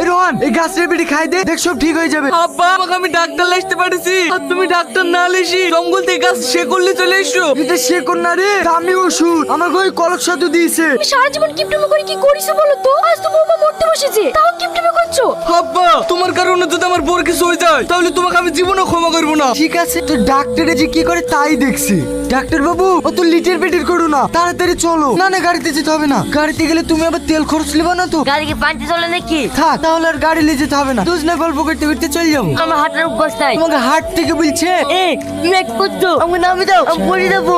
এই রোহন, এই গাছের বিড়ি খাই দে, দেখ সব ঠিক হয়ে যাবে। আব্বা আমাকে আমি ডাক্তার লাইতে পারছি, আর তুমি ডাক্তার না লেসি জঙ্গল থেকে গাছ সে করলে চলে এসো। এটা সে কোন না রে, দামি ওষুধ আমাকে ওই কলক সাধু দিয়েছে। তুমি সারা জীবন কিপটামি করে কি করিস বলো তো? আজ তো বৌমা মরতে বসেছে, তাও কিপটামি করছো। আব্বা তোমার কারণে যদি আমার বোর কিছু হয়ে যায় তাহলে তোমাকে আমি জীবনও ক্ষমা করবো না। ঠিক আছে, তো ডাক্তারে যে কি করে তাই দেখছি। ডাক্তার বাবু, ও তো লিটার পেটির করো না, তাড়াতাড়ি চলো। না না, গাড়িতে যেতে হবে না, গাড়িতে গেলে তুমি আবার তেল খরচ নেবা না তো। গাড়ি কি পান্তি চলে নাকি? থাক, তাহলে আর গাড়ি নিয়ে যেতে হবে না, দুজনে গল্প করতে করতে চলে যাবো। আমার হাতের অভ্যাস নাই। তোমাকে হাট থেকে বলছে। এই তুমি এক করছো, আমাকে নামে দাও, আমি পড়ে যাবো।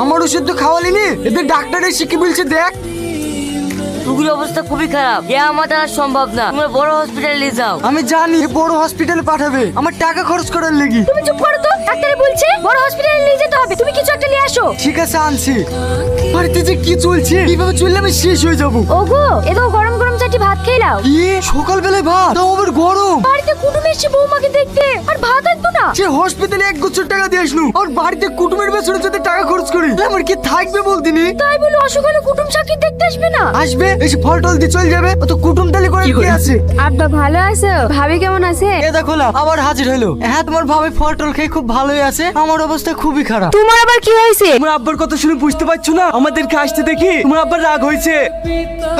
আমার ওষুধ তো খাওয়ালিনি, এদের ডাক্তারের শিখে বলছে দেখ। রুগীর অবস্থা খুবই খারাপ, এ আমার দ্বারা সম্ভব না, তোমরা বড় হসপিটালে নিয়ে যাও। আমি জানি এ বড় হসপিটালে পাঠাবে, আমার টাকা খরচ করার লেগে। তুমি চুপ করো তো, ডাক্তারে বলছে বড় হসপিটালে নিয়ে যেতে হবে, তুমি কিছু একটা নিয়ে আসো। ঠিক আছে, আনছি। বাড়িতে যে কি চলছে, কিভাবে চললে আমি শেষ হয়ে যাবো। ওগো, এতো গরম গরম চাটি ভাত খেয়ে নাও। সকালবেলায় ভাত, তাও আবার গরম। বাড়িতে কুটুম এসে বৌমাকে দেখতে, আর ভাত আসবো না। সে হসপিটালে 1 বছর টাকা দিয়ে আসলো, আর বাড়িতে কুটুমের পেছনে যদি টাকা খরচ করি, তাহলে আমার কি থাকবে বলতিনি? তাই বলে অসুখ হলে কুটুম সাক্ষী দেখতে আসবে না? আসবে, এসে ফল টল দিয়ে চলে যাবে, ও তো কুটুম তালি করে কি আছে। আব্বা ভালো আছো? ভাবি কেমন আছে? এ দেখো না, আবার হাজির হলো। হ্যাঁ, তোমার ভাবে ফল টল খেয়ে খুব ভালোই আছে, আমার অবস্থা খুবই খারাপ। তোমার আবার কি হয়েছে? তোমার আব্বার কথা শুনে বুঝতে পারছো না আমাদেরকে আসতে দেখি তোমার আব্বার রাগ হয়েছে।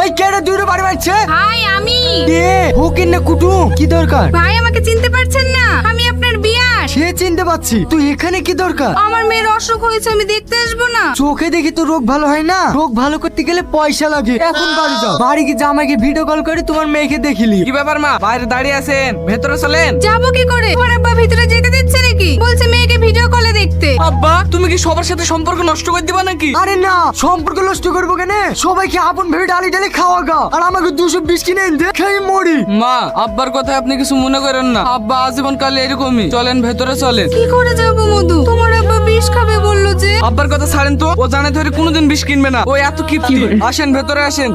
এই কেডা দূরে বাড়ি মারছে? ভাই আমি। কে হোকেন না কুটুম, কি দরকার? ভাই আমাকে চিনতে পারছেন না, আমি আপনার বিয়াস। সে চিনতে পারছি, তুই এখানে কি দরকার? আমার মেয়ের অসুখ হয়েছে, আমি দেখতে আসবো না? চোখে দেখি তো রোগ ভালো হয় না, রোগ ভালো করতে গেলে পয়সা লাগে। এখন বাড়ি যাও, বাড়ি গিয়ে জামাইকে ভিডিও কল করে তোমার মেয়েকে দেখিলি। কি ব্যাপার মা, বাইরে দাঁড়িয়ে আছেন, ভেতরে চলেন। যাবো কি করে? তোমার আব্বা ভিতরে যেতে দিচ্ছে নাকি? বলছে মেয়েকে ভিডিও কলে দেখতে। আব্বা তুমি কি সবার সাথে সম্পর্ক নষ্ট করে দিবা নাকি? আরে না, সম্পর্ক নষ্ট করবো কেন? সবাইকে আপন ভেবে ডালি ডালি খাওয়া গা, আর আমাকে 220 কিনে এনে দে, খেয়ে মরি। মা আব্বার কথা আপনি কিছু মনে করেন না, আব্বা আজীবন কালে এরকমই। চলেন ভেতরে চলেন। কি করে যাবো মধু? তোমার আব্বা বিষ খাবে বললো যে। আব্বার কথা ছাড়েন তো, ও জানে ধরে কোনোদিন বিষ কিনবে না, ও এত কিপটি। আসেন ভেতরে আসেন।